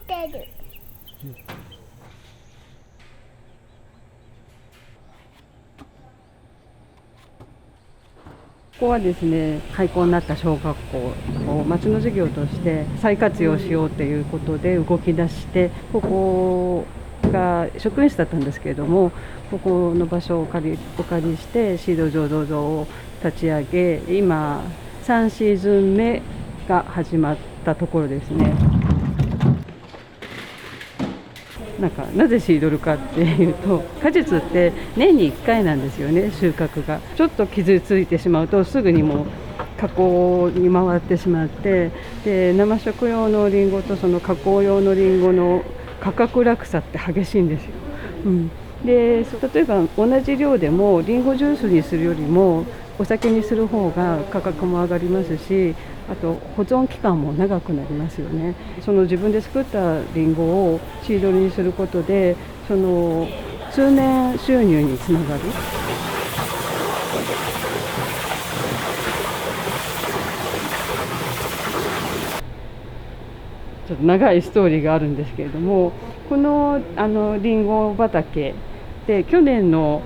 てる。ここはですね、廃校になった小学校を町の授業として再活用しようということで動き出して、ここが職員室だったんですけれども、ここの場所をお借りしてシード醸造所を立ち上げ、今3シーズン目が始まったところですね。なぜシードルかっていうと、果実って年に1回なんですよね、収穫が。ちょっと傷ついてしまうとすぐにもう加工に回ってしまって、で生食用のリンゴとその加工用のリンゴの価格落差って激しいんですよ。で例えば同じ量でもリンゴジュースにするよりもお酒にする方が価格も上がりますし、あと保存期間も長くなりますよね。その自分で作ったリンゴをシードルにすることで、その通年収入につながる。ちょっと長いストーリーがあるんですけれども、このリンゴ畑で去年の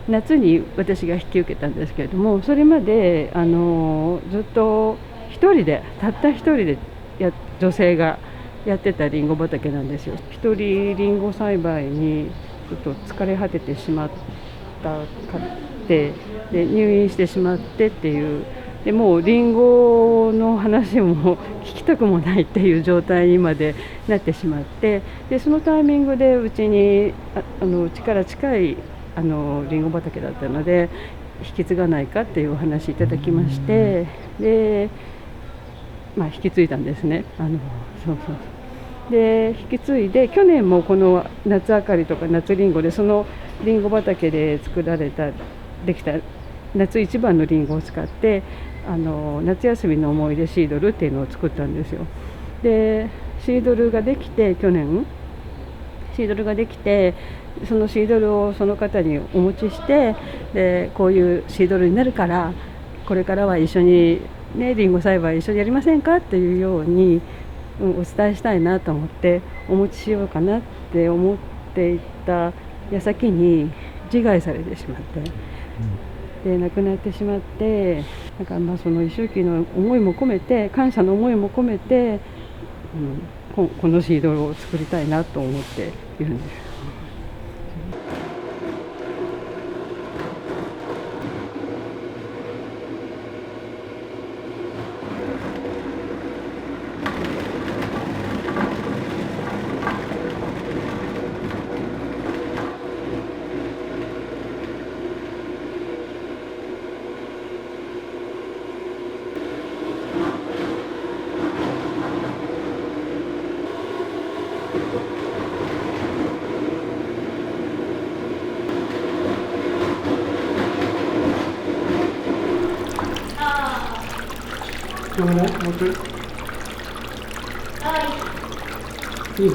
夏に私が引き受けたんですけれども、それまでずっとたった一人で女性がやってたリンゴ畑なんですよ。一人リンゴ栽培にちょっと疲れ果ててしまったで入院してしまってっていう。でもうリンゴの話も聞きたくもないっていう状態にまでなってしまって、でそのタイミングでうちにうちから近いリンゴ畑だったので、引き継がないかっていうお話いただきまして、で、引き継いだんですね。で引き継いで、去年もこの夏あかりとか夏リンゴで、そのリンゴ畑でできた夏一番のリンゴを使って、夏休みの思い出シードルっていうのを作ったんですよ。でシードルができて、去年シードルができて、そのシードルをその方にお持ちして、でこういうシードルになるからこれからは一緒にね、リンゴ栽培一緒にやりませんかっていうように、お伝えしたいなと思ってお持ちしようかなって思っていた矢先に自害されてしまって、で亡くなってしまって、その一周忌の思いも込めて、感謝の思いも込めて、このシードルを作りたいなと思っているんです。今日も持ってる？いいの？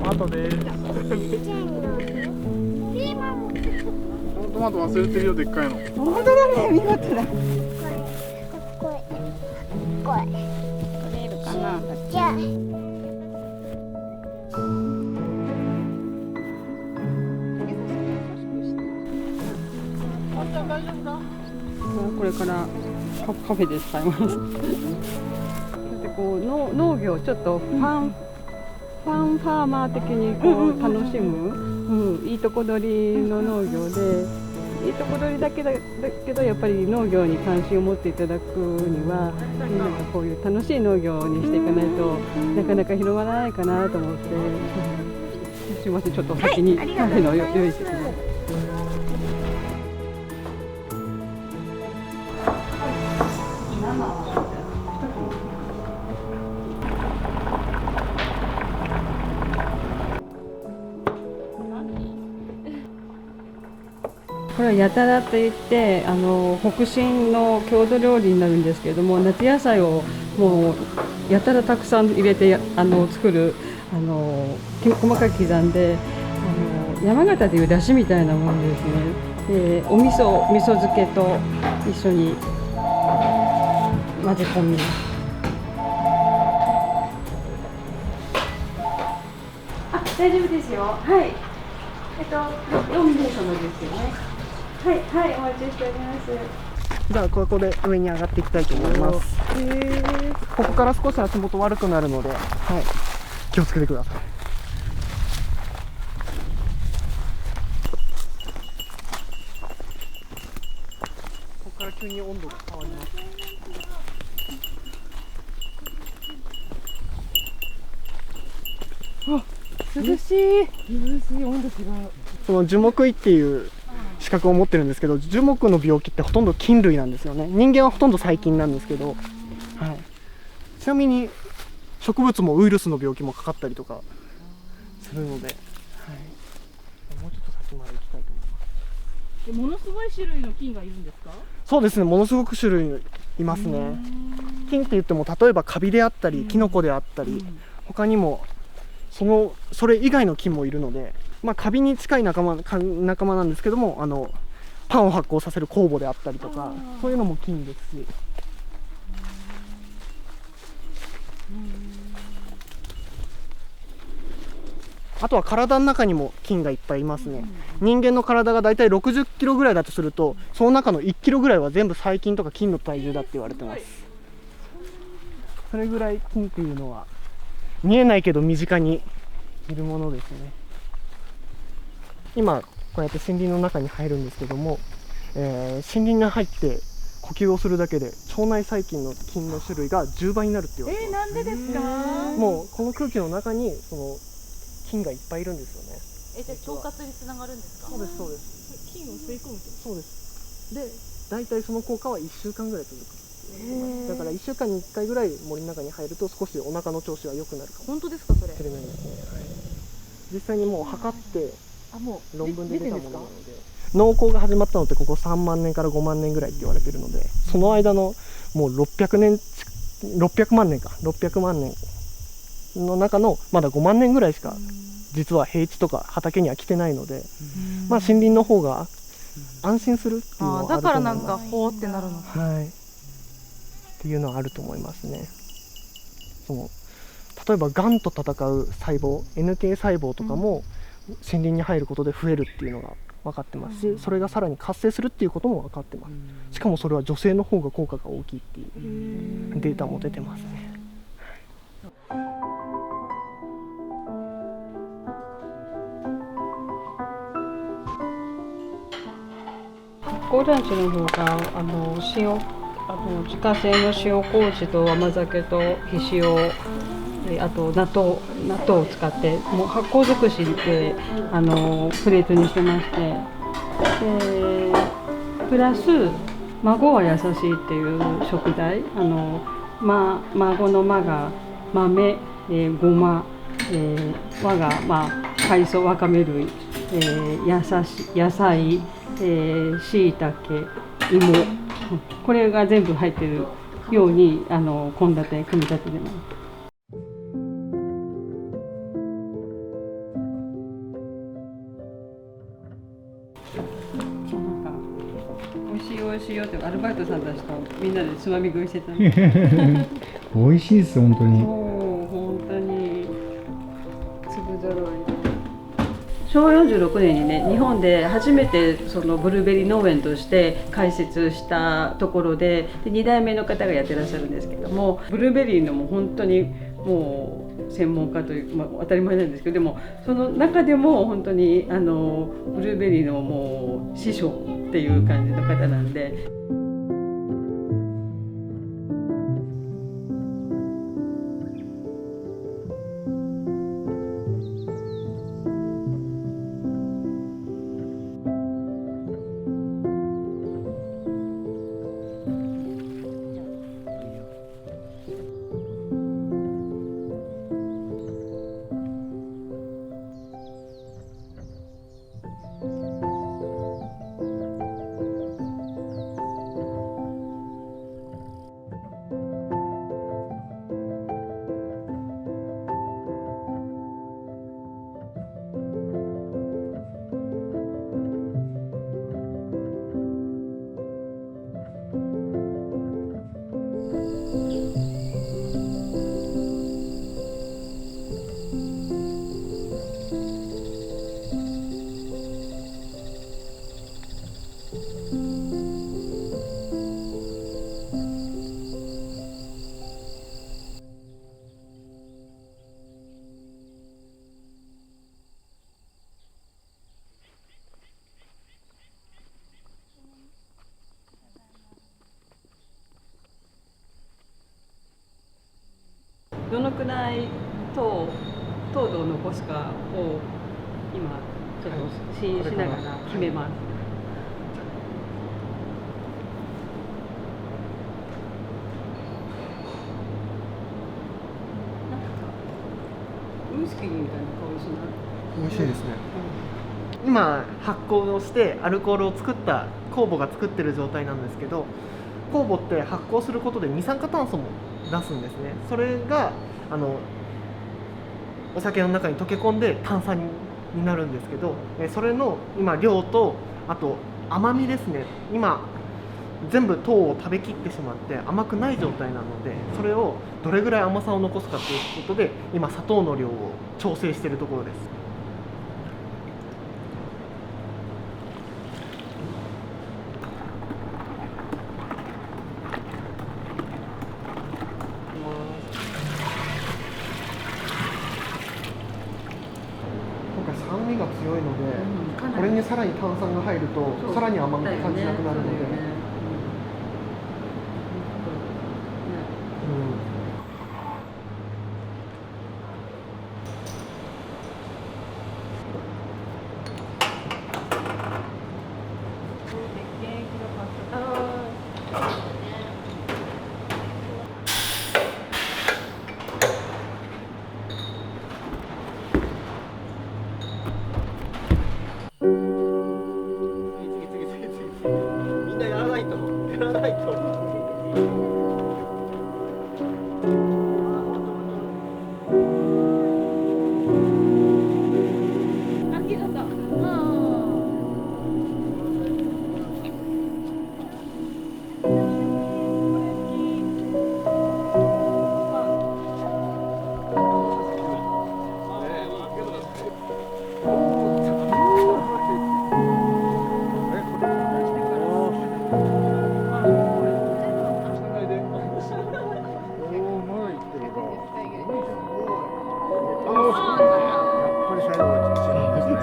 トマトです。トマト忘れてるよ、でっかいの。本当だね、見事だ。これ取れるかな。じゃあこれからカフェで使います。でこう農業ちょっとファーマー的にこう楽しむ、いいとこ取りの農業で、いいとこ取りだけどやっぱり農業に関心を持っていただくには、こういう楽しい農業にしていかないとなかなか広がらないかなと思って、すいません、ちょっと先にカフェの用意してきます。はやたらといって北進の郷土料理になるんですけれども、夏野菜をもうやたらたくさん入れて作る細かく刻んで山形でいうだしみたいなものですね。でお味噌漬けと一緒に混ぜ込みます。大丈夫ですよ。はい。4名様ですよね。はいはい、お待ちしております。じゃあここで上に上がっていきたいと思います。ここから少し足元悪くなるので、はい、気をつけてください。ここから急に温度が変わります。涼しい温度違う。その樹木医っていう資格を持ってるんですけど、樹木の病気ってほとんど菌類なんですよね。人間はほとんど細菌なんですけど、はい、ちなみに植物もウイルスの病気もかかったりとかするので、はい、もうちょっと先まで行きたいと思います。ものすごい種類の菌がいるんですか？そうですね、ものすごく種類いますね。菌って言っても例えばカビであったりキノコであったり、他にもそれ以外の菌もいるので、カビに近い仲間なんですけども、パンを発酵させる酵母であったりとか、そういうのも菌ですし、あとは体の中にも菌がいっぱいいますね。人間の体がだいたい60キロぐらいだとすると、その中の1キロぐらいは全部細菌とか菌の体重だって言われてます。それぐらい菌っていうのは見えないけど身近にいるものですね。今こうやって森林の中に入るんですけども、森林に入って呼吸をするだけで腸内細菌の菌の種類が10倍になるって言われてます。なんでですか？もうこの空気の中にその菌がいっぱいいるんですよね。じゃあ腸活につながるんですか？そうですそうです。菌を吸い込むと。そうです。で、大体その効果は1週間ぐらい続く。だから1週間に1回ぐらい森の中に入ると少しお腹の調子が良くなるかも本当ですかそれ？しれないですね。はい、実際にもう測ってもう論文で出たものなので、農耕が始まったのってここ3万年から5万年ぐらいって言われてるので、その間のもう600万年の中のまだ5万年ぐらいしか実は平地とか畑には来てないので、森林の方が安心するっていうのはあると思います。だからなんかほーってなるのか。はい、っていうのはあると思いますね。例えばがんと戦う細胞 NK 細胞とかも森林に入ることで増えるっていうのが分かってますし、それがさらに活性するっていうことも分かってます。しかもそれは女性の方が効果が大きいっていうデータも出てますね。発酵ランチの方が自家製の塩麹と甘酒とひしお、あと納豆を使ってもう発酵尽くしでプレートにしてまして、でプラス孫は優しいっていう食材、孫の間が豆、ごま、和が海藻わかめ類、野菜、しいたけ、芋、これが全部入ってるように献立組み立ててます。美味しいよってアルバイトさんたちとみんなでつまみ食いしてたね。美味しいです本当に。本当に粒揃い。昭和46年にね、日本で初めてそのブルーベリー農園として開設したところで、2代目の方がやってらっしゃるんですけども、ブルーベリーのもう本当にもう専門家という、当たり前なんですけど、でもその中でも本当にブルーベリーのもう師匠っていう感じの方なんで。どのくらい糖度を残すかを今ちょっと試飲しながら決めます。なんかウイスキーみたいな香りしない？美味しいですね。今発酵をしてアルコールを作った酵母が作ってる状態なんですけど、酵母って発酵することで二酸化炭素も出すんですね。それがお酒の中に溶け込んで炭酸になるんですけど、それの今量とあと甘みですね。今全部糖を食べきってしまって甘くない状態なので、それをどれぐらい甘さを残すかということで今砂糖の量を調整しているところです。今回酸味が強いので、これにさらに炭酸が入るとさらに甘み感じなくなるので、みんなやらないと。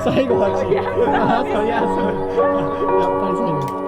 最後はそりゃそう。やっぱり最後。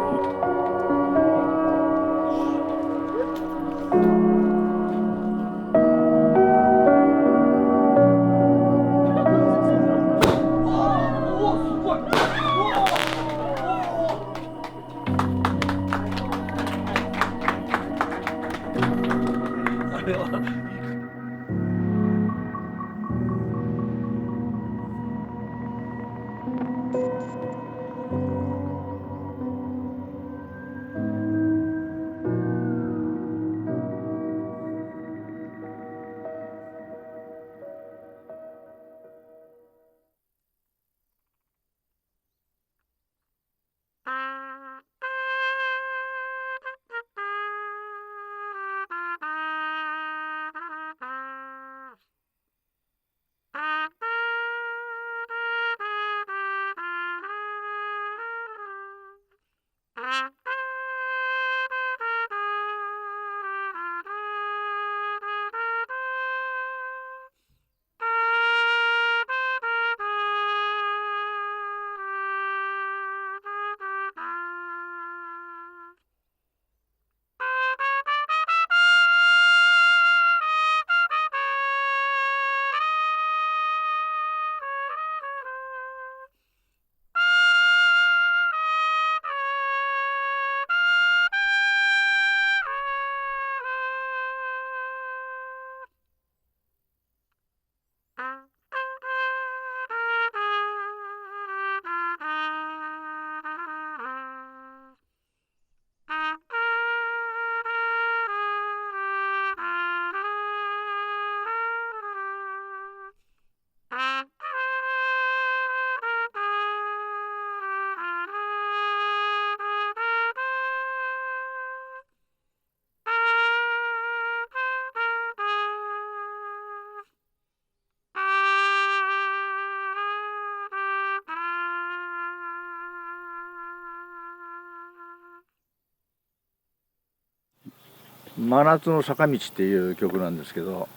真夏の坂道っていう曲なんですけど、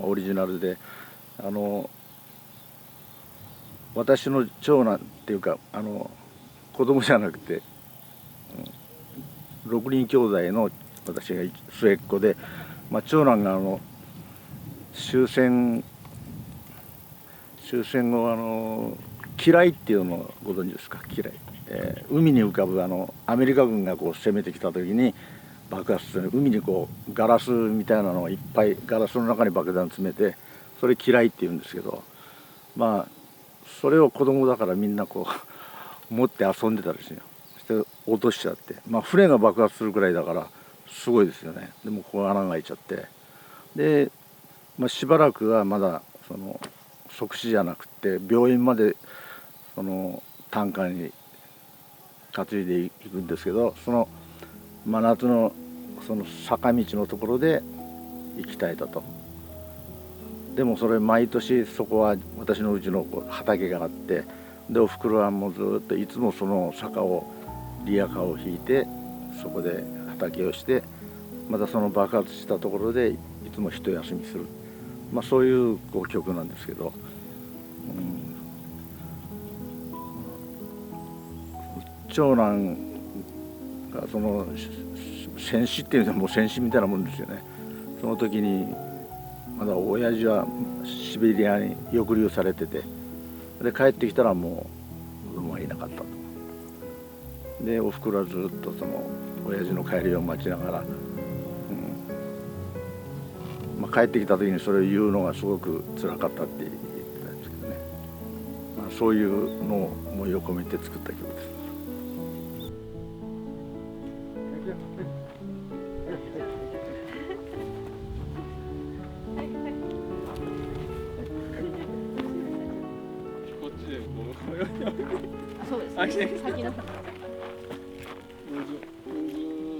オリジナルで私の長男っていうか子供じゃなくて6人兄弟の私が末っ子で、長男が終戦後機雷っていうのをご存知ですか？機雷、海に浮かぶアメリカ軍がこう攻めてきた時に爆発する、海にこうガラスみたいなのをいっぱいガラスの中に爆弾詰めて、それ機雷っていうんですけど、まあそれを子供だからみんなこう持って遊んでたりして、そして落としちゃって、まあ船が爆発するくらいだからすごいですよね。でもここ穴が開いちゃって、で、まあ、しばらくはまだ即死じゃなくて病院まで担架に担いでいくんですけど、その真夏の坂道のところで息絶えたと。でもそれ毎年そこは私のうちの畑があって、でおふくろはもうずっといつもその坂をリヤカーを引いてそこで畑をして、またその爆発したところでいつも一休みする、まあ、そういう曲なんですけど、長男が戦死っていうのはもう戦死みたいなもんですよね。その時にまだ親父はシベリアに抑留されてて、で帰ってきたらもう子供はいなかったと。でおふくろはずっと親父の帰りを待ちながら、まあ、帰ってきた時にそれを言うのがすごく辛かったって言ってたんですけどね、まあ、そういうのを思いを込めて作った曲です。こっちでこうそうですね。先の方。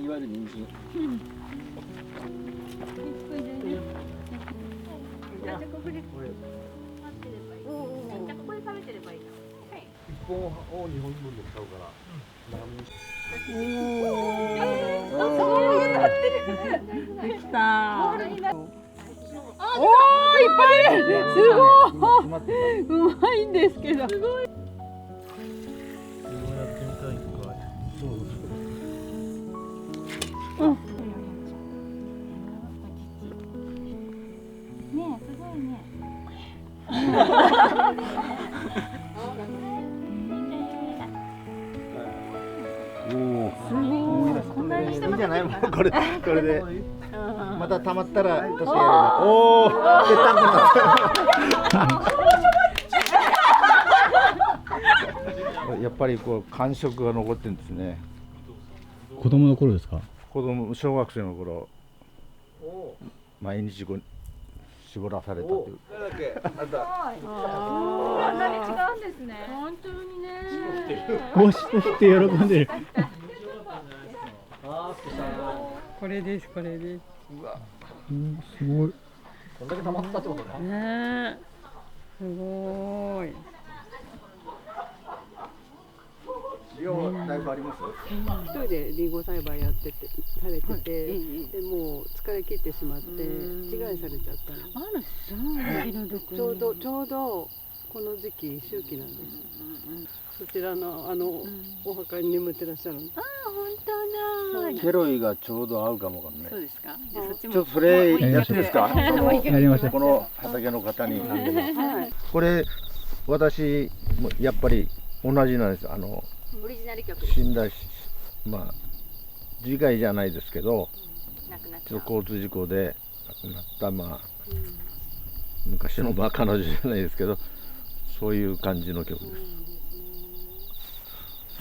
いわゆる人参。じゃあここで待ってればいい。じゃあここで食べてればいい。はい。1本を2本分で使うから。できた。おお、いっぱいいる。すごい。うまいんですけど。すごい。ねえ、すごいね。こんなにしてもいいんじゃない？これでまた溜まったら年やれば、おお、ぺったんこになったやっぱり感触が残ってるんですね。子供の頃ですか？小学生の頃毎日絞らされたという。こんなに違うんですね。本当にね。帽子として喜んでる。これです、これです。すごい。こんだけ溜まったってことね。ねえ、すごい。量だいぶあります？一人でリンゴ栽培やっててされてて、でもう疲れ切ってしまって被害されちゃったの。あら、そう気の毒。ちょうどこの時期周期なんです。そちらのお墓に眠ってらっしゃる。ああ、本当だ。ケロイがちょうど合うかもわかんない。そうですか。じゃあそっちも。ちょっとそれやっていいですか？やりましょう。この畑の方に何でも。これ私もやっぱり同じなんです。オリジナル曲です。死んだし、まあ自害じゃないですけど、なくなっちちょゃう。っと交通事故で亡くなった昔の彼女じゃないですけど、そういう感じの曲です。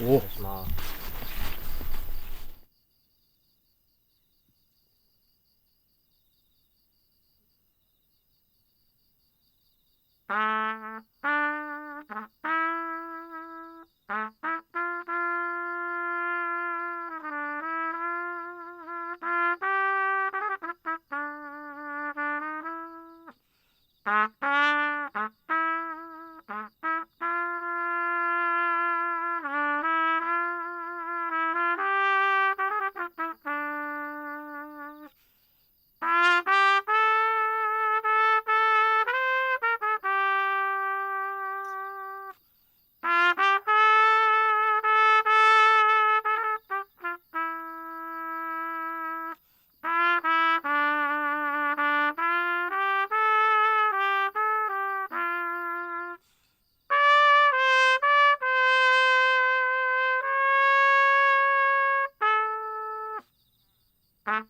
お。Ah.